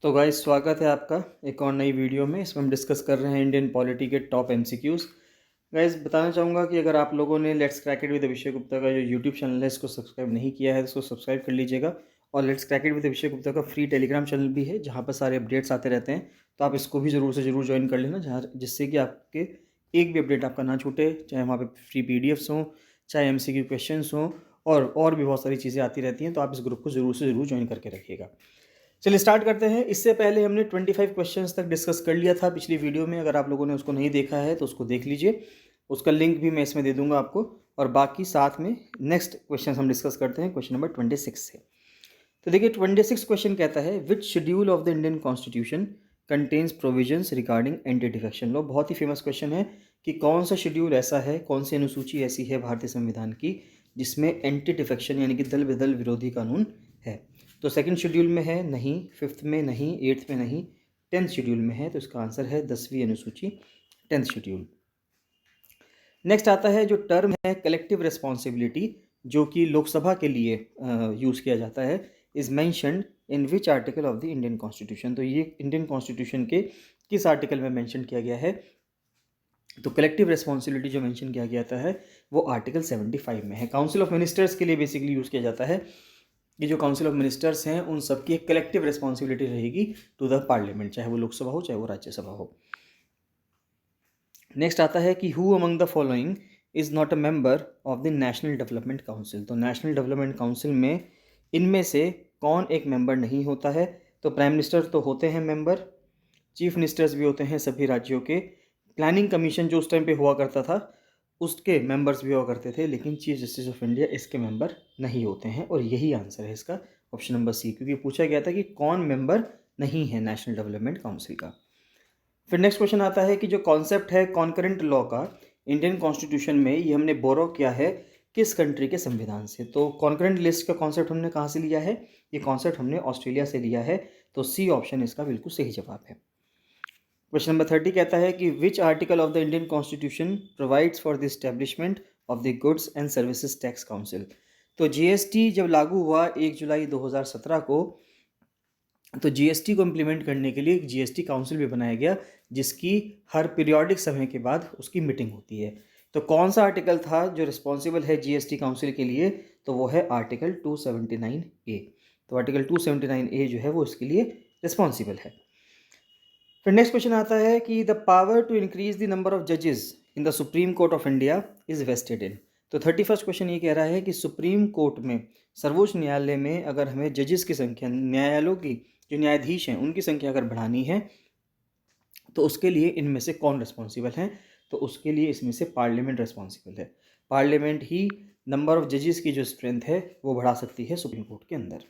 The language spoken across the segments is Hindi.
तो गाइस स्वागत है आपका एक और नई वीडियो में। इसमें हम डिस्कस कर रहे हैं इंडियन पॉलिटी के टॉप एमसीक्यूज़। गाइस बताना चाहूँगा कि अगर आप लोगों ने let's crack it with Abhishek Gupta का जो यूट्यूब चैनल है इसको सब्सक्राइब नहीं किया है तो इसको सब्सक्राइब कर लीजिएगा। और let's crack it with Abhishek Gupta का फ्री टेलीग्राम चैनल भी है जहाँ पर सारे अपडेट्स आते रहते हैं, तो आप इसको भी ज़रूर से ज़रूर ज्वाइन कर लेना, जहाँ जिससे कि आपके एक भी अपडेट आपका ना छूटे। चाहे वहाँ पर फ्री PDFs हों, चाहे MCQ क्वेश्चंस हों, और भी बहुत सारी चीज़ें आती रहती हैं, तो आप इस ग्रुप को ज़रूर से ज़रूर ज्वाइन करके रखिएगा। चलिए स्टार्ट करते हैं। इससे पहले हमने 25 क्वेश्चंस तक डिस्कस कर लिया था पिछली वीडियो में। अगर आप लोगों ने उसको नहीं देखा है तो उसको देख लीजिए, उसका लिंक भी मैं इसमें दे दूंगा आपको। और बाकी साथ में नेक्स्ट क्वेश्चन हम डिस्कस करते हैं क्वेश्चन नंबर 26 से। तो देखिए 26 क्वेश्चन कहता है which schedule of the Indian constitution contains provisions regarding anti defection law. बहुत ही फेमस क्वेश्चन है कि कौन सा शेड्यूल ऐसा है, कौन सी अनुसूची ऐसी है भारतीय संविधान की जिसमें एंटी डिफेक्शन यानी कि दल बदल विरोधी कानून है। तो सेकंड शेड्यूल में है नहीं, फिफ्थ में नहीं, एट्थ में नहीं, 10th शेड्यूल में है। तो इसका आंसर है 10वीं अनुसूची, 10th शेड्यूल। नेक्स्ट आता है जो टर्म है कलेक्टिव रिस्पॉन्सिबिलिटी, जो कि लोकसभा के लिए यूज़ किया जाता है, is mentioned in which article of the Indian constitution. तो ये इंडियन कॉन्स्टिट्यूशन के किस आर्टिकल में मेंशन किया गया है? तो कलेक्टिव रिस्पॉन्सिबिलिटी जो मेंशन किया गया है वो आर्टिकल 75 में है। काउंसिल ऑफ मिनिस्टर्स के लिए बेसिकली यूज़ किया जाता है। ये जो काउंसिल ऑफ मिनिस्टर्स हैं उन सबकी एक कलेक्टिव रिस्पॉन्सिबिलिटी रहेगी टू द पार्लियामेंट, चाहे वो लोकसभा हो चाहे वो राज्यसभा हो। नेक्स्ट आता है कि who among the following is not a member of the national development council. तो नेशनल डेवलपमेंट काउंसिल में इनमें से कौन एक मेंबर नहीं होता है? तो प्राइम मिनिस्टर तो होते हैं मेंबर, चीफ मिनिस्टर्स भी होते हैं सभी राज्यों के, प्लानिंग कमीशन जो उस टाइम पे हुआ करता था उसके मेंबर्स भी हुआ करते थे, लेकिन चीफ जस्टिस ऑफ इंडिया इसके मेंबर नहीं होते हैं। और यही आंसर है इसका, ऑप्शन नंबर सी, क्योंकि पूछा गया था कि कौन मेंबर नहीं है नेशनल डेवलपमेंट काउंसिल का। फिर नेक्स्ट क्वेश्चन आता है कि जो कॉन्सेप्ट है कॉन्करेंट लॉ का इंडियन कॉन्स्टिट्यूशन में, ये हमने बोरो किया है किस कंट्री के संविधान से? तो कॉन्करेंट लिस्ट का कॉन्सेप्ट हमने कहाँ से लिया है? ये कॉन्सेप्ट हमने ऑस्ट्रेलिया से लिया है। तो सी ऑप्शन इसका बिल्कुल सही जवाब है। क्वेश्चन नंबर 30 कहता है कि which article of the Indian constitution provides for the establishment of the goods and services tax council. तो जीएसटी जब लागू हुआ 1 जुलाई 2017 को, तो जीएसटी को इम्प्लीमेंट करने के लिए एक जीएसटी काउंसिल भी बनाया गया, जिसकी हर पीरियोडिक समय के बाद उसकी मीटिंग होती है। तो कौन सा आर्टिकल था जो रिस्पॉन्सिबल है जीएसटी काउंसिल के लिए? तो वो है आर्टिकल 279A। तो आर्टिकल 279A जो है वो इसके लिए रिस्पॉन्सिबल है। फिर नेक्स्ट क्वेश्चन आता है कि the power to increase the number of जजेस in the Supreme Court of India is vested in. तो 31st क्वेश्चन ये कह रहा है कि सुप्रीम कोर्ट में, सर्वोच्च न्यायालय में, अगर हमें जजेस की संख्या, न्यायालयों की जो न्यायाधीश हैं उनकी संख्या अगर बढ़ानी है तो उसके लिए इनमें से कौन रिस्पॉन्सिबल है? तो उसके लिए इसमें से पार्लियामेंट रिस्पॉन्सिबल है। पार्लियामेंट ही नंबर ऑफ जजेस की जो स्ट्रेंथ है वो बढ़ा सकती है सुप्रीम कोर्ट के अंदर।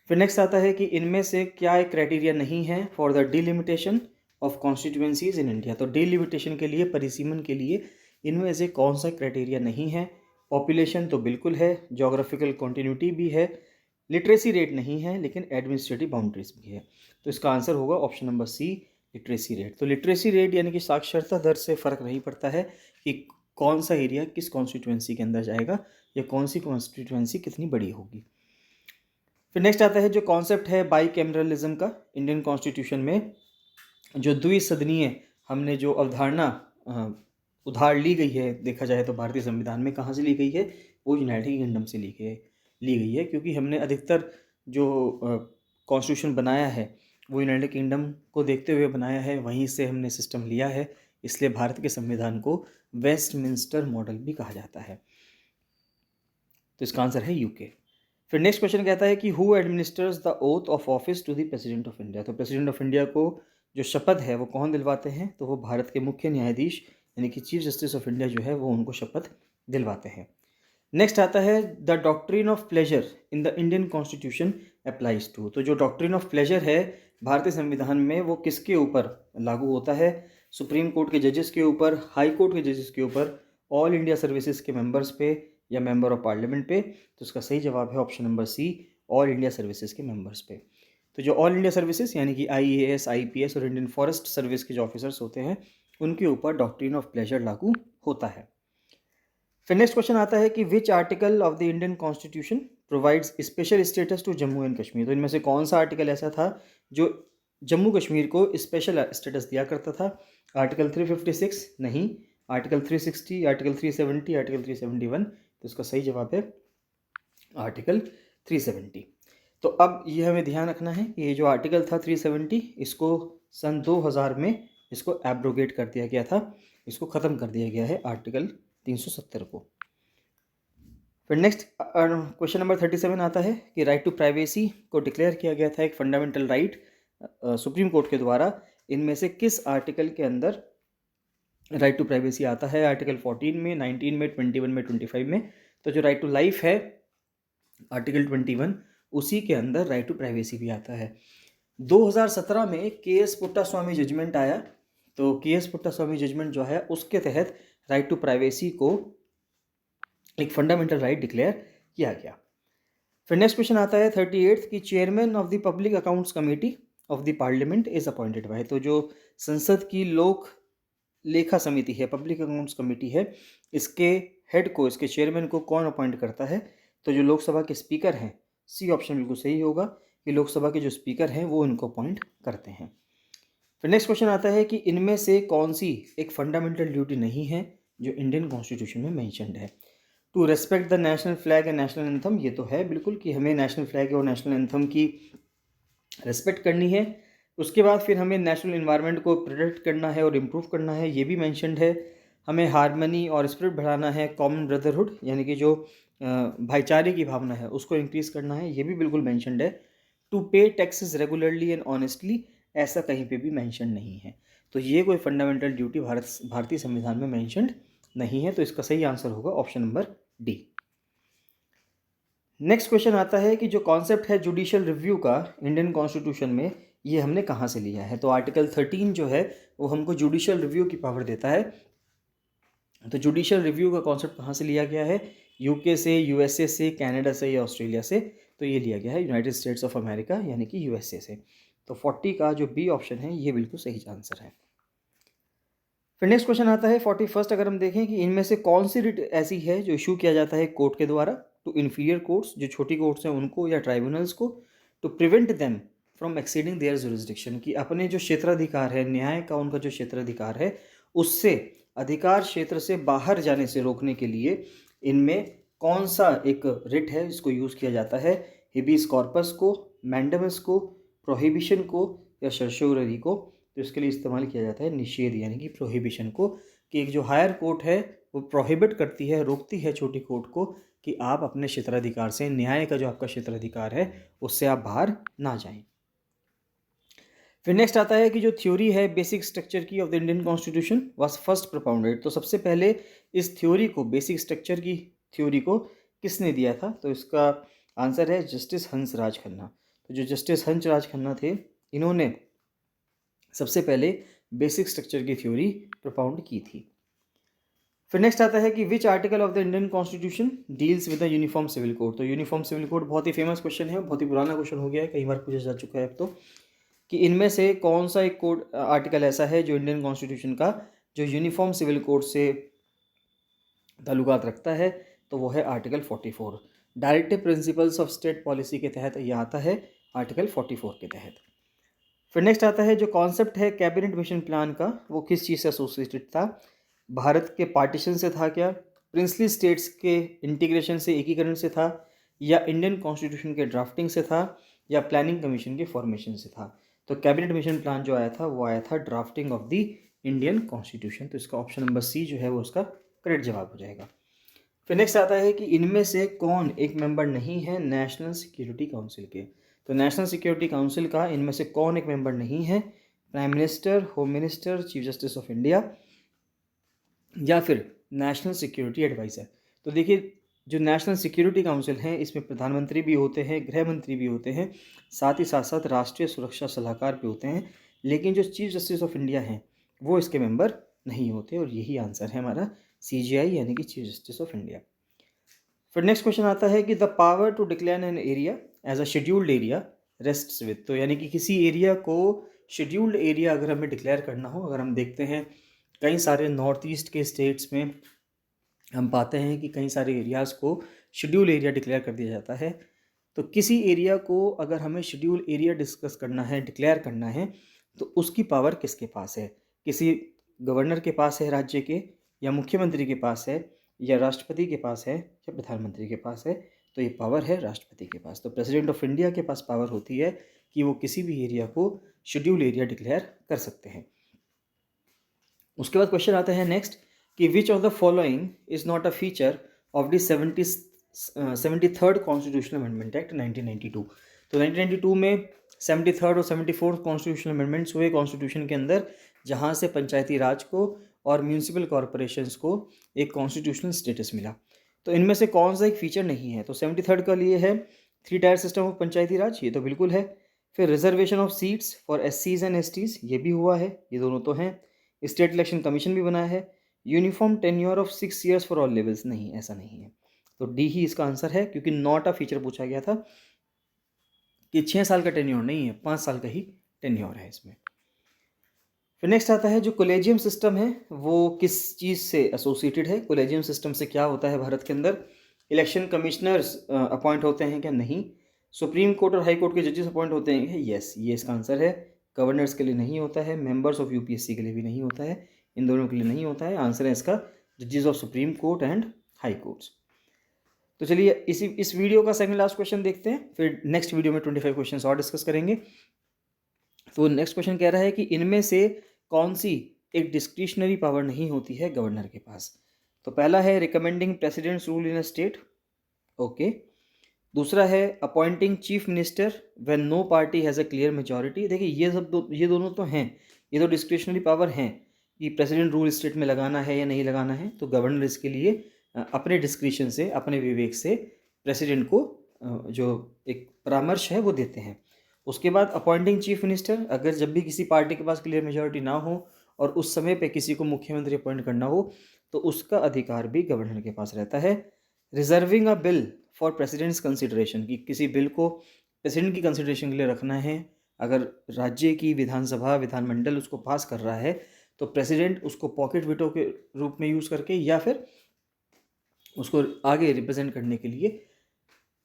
फिर नेक्स्ट आता है कि इनमें से क्या एक क्राइटेरिया नहीं है for the delimitation of constituencies in India. तो डिलिमिटेशन के लिए, परिसीमन के लिए इनमें से कौन सा क्राइटेरिया नहीं है? पॉपुलेशन तो बिल्कुल है, जोग्राफिकल कॉन्टिन्यूटी भी है, लिटरेसी रेट नहीं है, लेकिन एडमिनिस्ट्रेटिव बाउंड्रीज भी है। तो इसका आंसर होगा option number C, literacy rate. तो लिटरेसी रेट यानी कि साक्षरता दर से फ़र्क नहीं पड़ता है कि कौन सा एरिया किस कॉन्स्टिट्यूएंसी के अंदर जाएगा या कौन सी कॉन्स्टिट्यूएंसी कितनी बड़ी होगी। फिर नेक्स्ट आता है जो कॉन्सेप्ट है बाई कैमरलिज्म का इंडियन कॉन्स्टिट्यूशन में, जो द्विसदनीय हमने जो अवधारणा उधार ली गई है, देखा जाए तो भारतीय संविधान में कहाँ से ली गई है? वो यूनाइटेड किंगडम से ली गई है, क्योंकि हमने अधिकतर जो कॉन्स्टिट्यूशन बनाया है वो यूनाइटेड किंगडम को देखते हुए बनाया है, वहीं से हमने सिस्टम लिया है। इसलिए भारत के संविधान को वेस्टमिंस्टर मॉडल भी कहा जाता है। तो इसका आंसर है यूके। फिर नेक्स्ट क्वेश्चन कहता है कि who administers the oath of office to the president of India. तो प्रेसिडेंट ऑफ इंडिया को जो शपथ है वो कौन दिलवाते हैं? तो वो भारत के मुख्य न्यायाधीश यानी कि चीफ जस्टिस ऑफ इंडिया जो है वो उनको शपथ दिलवाते हैं। नेक्स्ट आता है the doctrine of pleasure in the Indian constitution applies to. तो जो डॉक्ट्रिन ऑफ प्लेजर है भारतीय संविधान में वो किसके ऊपर लागू होता है? सुप्रीम कोर्ट के जजेस के ऊपर, हाई कोर्ट के जजेस के ऊपर, ऑल इंडिया सर्विसेज के मेंबर्स पे, या मेंबर ऑफ पार्लियामेंट पे? तो इसका सही जवाब है option number C, all India services के मेंबर्स पे। तो जो ऑल इंडिया सर्विसेज यानी कि IAS, IPS और इंडियन फॉरेस्ट सर्विस के जो ऑफिसर्स होते हैं उनके ऊपर डॉक्ट्रिन ऑफ प्लेजर लागू होता है। फिर नेक्स्ट क्वेश्चन आता है कि which article of the Indian constitution provides special status to Jammu and Kashmir. तो इनमें से कौन सा आर्टिकल ऐसा था जो जम्मू कश्मीर को स्पेशल स्टेटस दिया करता था? आर्टिकल 356 नहीं, आर्टिकल 360, आर्टिकल 370, आर्टिकल 371। तो इसका सही जवाब है आर्टिकल 370। तो अब ये हमें ध्यान रखना है कि ये जो आर्टिकल था 370, इसको सन 2000 में इसको एब्रोगेट कर दिया गया था, इसको ख़त्म कर दिया गया है आर्टिकल 370 को। फिर नेक्स्ट क्वेश्चन नंबर 37 आता है कि राइट टू प्राइवेसी को डिक्लेयर किया गया था एक फंडामेंटल राइट सुप्रीम कोर्ट के द्वारा। इनमें से किस आर्टिकल के अंदर राइट टू प्राइवेसी आता है? आर्टिकल 14 में, 19 में, 21 में, 25 में। तो जो राइट टू लाइफ है आर्टिकल 21, उसी के अंदर राइट टू प्राइवेसी भी आता है। 2017 में के.एस. पुट्टास्वामी जजमेंट आया, तो के.एस. पुट्टास्वामी जजमेंट जो है उसके तहत राइट टू प्राइवेसी को एक फंडामेंटल राइट डिक्लेयर किया गया। फिर नेक्स्ट क्वेश्चन आता है 38 की chairman of the public accounts committee of the parliament is appointed by. तो जो संसद की लोक लेखा समिति है, पब्लिक अकाउंट्स कमेटी है, इसके हेड को, इसके चेयरमैन को कौन अपॉइंट करता है? तो जो लोकसभा के स्पीकर हैं, सी ऑप्शन बिल्कुल सही होगा कि लोकसभा के जो स्पीकर हैं वो इनको अपॉइंट करते हैं। फिर नेक्स्ट क्वेश्चन आता है कि इनमें से कौन सी एक फंडामेंटल ड्यूटी नहीं है जो इंडियन कॉन्स्टिट्यूशन में मेंशन्ड है? To respect the national flag and national anthem, ये तो है बिल्कुल कि हमें नेशनल फ्लैग और नेशनल एंथम की रेस्पेक्ट करनी है। उसके बाद फिर हमें नेशनल इन्वायरमेंट को प्रोटेक्ट करना है और इम्प्रूव करना है, ये भी मेंशन्ड है। हमें हारमनी और स्पिरिट बढ़ाना है, कॉमन ब्रदरहुड यानी कि जो भाईचारे की भावना है उसको इंक्रीज़ करना है, ये भी बिल्कुल मेंशन्ड है। टू पे टैक्सेस रेगुलरली एंड ऑनेस्टली, ऐसा कहीं पे भी मेंशन नहीं है। तो ये कोई फंडामेंटल ड्यूटी भारतीय संविधान में मेंशन्ड नहीं है। तो इसका सही आंसर होगा option number D. Next question आता है कि जो कॉन्सेप्ट है जुडिशियल रिव्यू का इंडियन कॉन्स्टिट्यूशन में, ये हमने कहाँ से लिया है? तो आर्टिकल 13 जो है वो हमको जुडिशियल रिव्यू की पावर देता है। तो जुडिशियल रिव्यू का कॉन्सेप्ट कहाँ से लिया गया है? यूके से, यूएसए से, कनाडा से या ऑस्ट्रेलिया से? तो ये लिया गया है यूनाइटेड स्टेट्स ऑफ अमेरिका यानी कि यूएसए से। तो 40 का जो बी ऑप्शन है ये बिल्कुल सही आंसर है। फिर नेक्स्ट क्वेश्चन आता है 41। अगर हम देखें कि इनमें से कौन सी रिट ऐसी है जो इशू किया जाता है कोर्ट के द्वारा टू इन्फीरियर कोर्ट्स, जो छोटी कोर्ट्स हैं उनको या ट्राइब्यूनल्स को, to prevent them from exceeding their jurisdiction, कि अपने जो क्षेत्राधिकार है, न्याय का उनका जो क्षेत्राधिकार है उससे अधिकार क्षेत्र से बाहर जाने से रोकने के लिए इनमें कौन सा एक रिट है जिसको यूज़ किया जाता है? हिबिस कॉर्पस को, मैंडेमस को, प्रोहिबिशन को या सर्शोररी को? तो इसके लिए इस्तेमाल किया जाता है निषेध यानी कि प्रोहिबिशन को, कि एक जो हायर कोर्ट है वो प्रोहिबिट करती है, रोकती है छोटी कोर्ट को कि आप अपने क्षेत्राधिकार से, न्याय का जो आपका क्षेत्राधिकार है उससे आप बाहर ना जाएं। फिर नेक्स्ट आता है कि जो थ्योरी है बेसिक स्ट्रक्चर की of the Indian constitution was first propounded. तो सबसे पहले इस थ्योरी को, बेसिक स्ट्रक्चर की थ्योरी को किसने दिया था? तो इसका आंसर है जस्टिस हंसराज खन्ना। तो जो जस्टिस हंसराज खन्ना थे, इन्होंने सबसे पहले बेसिक स्ट्रक्चर की थ्योरी प्रोपाउंड की थी। फिर नेक्स्ट आता है कि which article of the Indian constitution deals with the uniform civil code. तो यूनिफॉर्म सिविल कोड बहुत ही फेमस क्वेश्चन है, बहुत ही पुराना क्वेश्चन हो गया है, कई बार पूछा जा चुका है अब तो, कि इनमें से कौन सा एक कोड आर्टिकल ऐसा है जो इंडियन कॉन्स्टिट्यूशन का जो यूनिफॉर्म सिविल कोड से ताल्लुकात रखता है? तो वो है article 44। Directive principles of state policy के तहत ये आता है आर्टिकल 44 के तहत। फिर नेक्स्ट आता है जो कॉन्सेप्ट है कैबिनेट मिशन प्लान का, वो किस चीज़ से एसोसिएटेड था? भारत के पार्टीशन से था क्या, प्रिंसली स्टेट्स के इंटीग्रेशन से, एकीकरण से था, या इंडियन कॉन्स्टिट्यूशन के ड्राफ्टिंग से था, या प्लानिंग कमीशन के फॉर्मेशन से था? तो कैबिनेट मिशन प्लान जो आया था वो आया था drafting of the Indian constitution. तो इसका ऑप्शन नंबर सी जो है वो उसका करेक्ट जवाब हो जाएगा। फिर नेक्स्ट आता है कि इनमें से कौन एक मेंबर नहीं है नेशनल सिक्योरिटी काउंसिल के? तो नेशनल सिक्योरिटी काउंसिल का इनमें से कौन एक मेंबर नहीं है? Prime minister, home minister, chief justice of India या फिर नेशनल सिक्योरिटी एडवाइज़र? तो देखिए, जो नेशनल सिक्योरिटी काउंसिल है इसमें प्रधानमंत्री भी होते हैं, गृह मंत्री भी होते हैं, साथ ही साथ साथ राष्ट्रीय सुरक्षा सलाहकार भी होते हैं, लेकिन जो चीफ जस्टिस ऑफ इंडिया हैं वो इसके मेंबर नहीं होते, और यही आंसर है हमारा CJI यानी कि चीफ जस्टिस ऑफ इंडिया। फिर नेक्स्ट क्वेश्चन आता है कि the power to declare an area as a scheduled area rests with. तो यानी कि किसी एरिया को शेड्यूल्ड एरिया अगर हमें डिक्लेयर करना हो, अगर हम देखते हैं कई सारे नॉर्थ ईस्ट के स्टेट्स में हम पाते हैं कि कई सारे एरियाज़ को शेड्यूल एरिया डिक्लेयर कर दिया जाता है। तो किसी एरिया को अगर हमें शेड्यूल एरिया डिस्कस करना है, डिक्लेयर करना है, तो उसकी पावर किसके पास है? किसी गवर्नर के पास है राज्य के, या मुख्यमंत्री के पास है, या राष्ट्रपति के पास है, या प्रधानमंत्री के पास है? तो ये पावर है राष्ट्रपति के पास। तो प्रेसिडेंट ऑफ इंडिया के पास पावर होती है कि वो किसी भी एरिया को शेड्यूल एरिया डिक्लेयर कर सकते हैं। उसके बाद क्वेश्चन आता है नेक्स्ट कि which of the following is not a feature of the 73rd constitutional amendment act 1992। तो 1992 में 73rd और 74th कॉन्स्टिट्यूशनल अमेंडमेंट्स हुए कॉन्स्टिट्यूशन के अंदर, जहाँ से पंचायती राज को और म्यूनिसिपल कॉरपोरेशंस को एक कॉन्स्टिट्यूशनल स्टेटस मिला। तो इनमें से कौन सा एक फीचर नहीं है? तो 73rd का लिए है 3 टायर सिस्टम ऑफ पंचायती राज, ये तो बिल्कुल है। फिर reservation of seats for SCs and STs, ये भी हुआ है, ये दोनों तो हैं। स्टेट इलेक्शन कमीशन भी बनाया है। Uniform tenure of 6 years for all levels, नहीं, ऐसा नहीं है। तो डी ही इसका आंसर है, क्योंकि नॉट अ फीचर पूछा गया था कि 6 साल का टेन्योर नहीं है, 5 साल का ही टेन्योर है इसमें। फिर नेक्स्ट आता है जो कोलेजियम सिस्टम है वो किस चीज़ से एसोसिएटेड है? कोलेजियम सिस्टम से क्या होता है भारत के अंदर? इलेक्शन कमिश्नर्स अपॉइंट होते हैं क्या? नहीं। सुप्रीम कोर्ट और हाई कोर्ट के जजेस अपॉइंट होते हैं क्या? यस, ये इसका आंसर है। गवर्नर्स के लिए नहीं होता है, मेंबर्स ऑफ UPSC के लिए भी नहीं होता है, इन दोनों के लिए नहीं होता है। आंसर है इसका जजेस of supreme court and high courts. तो चलिए इस वीडियो का सेकंड लास्ट क्वेश्चन देखते हैं, फिर नेक्स्ट वीडियो में 25 क्वेश्चंस और डिस्कस करेंगे। तो नेक्स्ट क्वेश्चन कह रहा है कि इनमें से कौन सी एक डिस्क्रिशनरी पावर नहीं होती है गवर्नर के पास? तो पहला है recommending president's rule in a state, okay. दूसरा है appointing chief minister when no party has a clear majority. देखिए ये दोनों तो हैं, ये तो डिस्क्रिशनरी पावर हैं कि प्रेसिडेंट रूल स्टेट में लगाना है या नहीं लगाना है। तो गवर्नर इसके लिए अपने डिस्क्रिशन से, अपने विवेक से प्रेसिडेंट को जो एक परामर्श है वो देते हैं। उसके बाद अपॉइंटिंग चीफ मिनिस्टर, अगर जब भी किसी पार्टी के पास क्लियर मेजॉरिटी ना हो और उस समय पे किसी को मुख्यमंत्री अपॉइंट करना हो, तो उसका अधिकार भी गवर्नर के पास रहता है। Reserving a bill for president's consideration, कि किसी बिल को प्रेसिडेंट की कंसिडरेशन के लिए रखना है, अगर राज्य की विधानसभा विधानमंडल उसको पास कर रहा है तो प्रेसिडेंट उसको पॉकेट विटो के रूप में यूज़ करके या फिर उसको आगे रिप्रेजेंट करने के लिए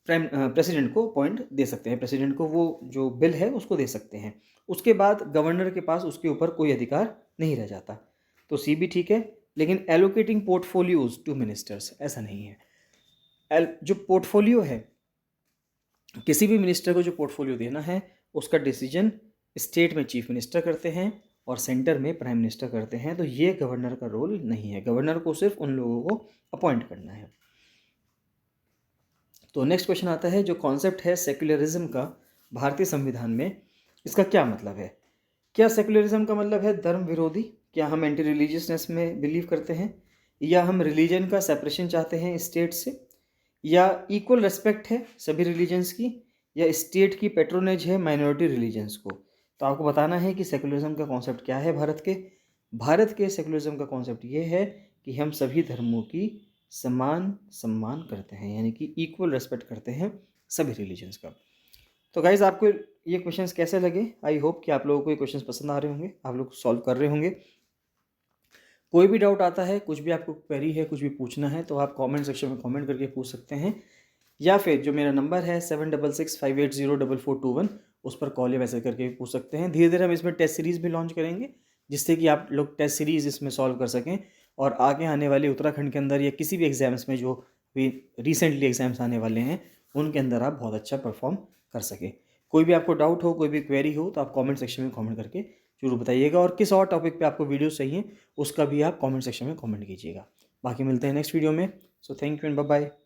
प्रेसिडेंट को पॉइंट दे सकते हैं, प्रेसिडेंट को वो जो बिल है उसको दे सकते हैं। उसके बाद गवर्नर के पास उसके ऊपर कोई अधिकार नहीं रह जाता। तो सी भी ठीक है, लेकिन एलोकेटिंग पोर्टफोलियोज टू मिनिस्टर्स, ऐसा नहीं है। जो पोर्टफोलियो है, किसी भी मिनिस्टर को जो पोर्टफोलियो देना है उसका डिसीजन स्टेट में चीफ मिनिस्टर करते हैं और सेंटर में प्राइम मिनिस्टर करते हैं। तो ये गवर्नर का रोल नहीं है, गवर्नर को सिर्फ उन लोगों को अपॉइंट करना है। तो नेक्स्ट क्वेश्चन आता है जो कॉन्सेप्ट है सेक्युलरिज्म का भारतीय संविधान में, इसका क्या मतलब है? क्या सेक्युलरिज्म का मतलब है धर्म विरोधी? क्या हम एंटी रिलीजियसनेस में बिलीव करते हैं, या हम रिलीजन का सेपरेशन चाहते हैं स्टेट से, या इक्वल रेस्पेक्ट है सभी रिलीजन्स की, या स्टेट की पेट्रोनेज है माइनॉरिटी रिलीजन्स को? तो आपको बताना है कि सेक्युलरिज्म का कॉन्सेप्ट क्या है भारत के सेक्युलरिज्म का कॉन्सेप्ट ये है कि हम सभी धर्मों की समान सम्मान करते हैं, यानी कि इक्वल रेस्पेक्ट करते हैं सभी रिलीजन्स का। तो गाइज़ आपको ये क्वेश्चंस कैसे लगे? आई होप कि आप लोगों को ये क्वेश्चंस पसंद आ रहे होंगे, आप लोग सॉल्व कर रहे होंगे। कोई भी डाउट आता है, कुछ भी आपको क्वेरी है, कुछ भी पूछना है, तो आप कमेंट सेक्शन में कमेंट करके पूछ सकते हैं, या फिर जो मेरा नंबर है 7665804421 उस पर कॉल या मैसेज करके भी पूछ सकते हैं। धीरे धीरे हम इसमें टेस्ट सीरीज़ भी लॉन्च करेंगे, जिससे कि आप लोग टेस्ट सीरीज़ इसमें सॉल्व कर सकें और आगे आने वाले उत्तराखंड के अंदर या किसी भी एग्ज़ाम्स में जो भी रिसेंटली एग्ज़ाम्स आने वाले हैं उनके अंदर आप बहुत अच्छा परफॉर्म कर सकें। कोई भी आपको डाउट हो, कोई भी क्वेरी हो, तो आप कमेंट सेक्शन में कमेंट करके जरूर बताइएगा, और किस और टॉपिक पे आपको वीडियो चाहिए उसका भी आप कमेंट सेक्शन में कमेंट कीजिएगा। बाकी मिलते हैं नेक्स्ट वीडियो में। So thank you and bye bye.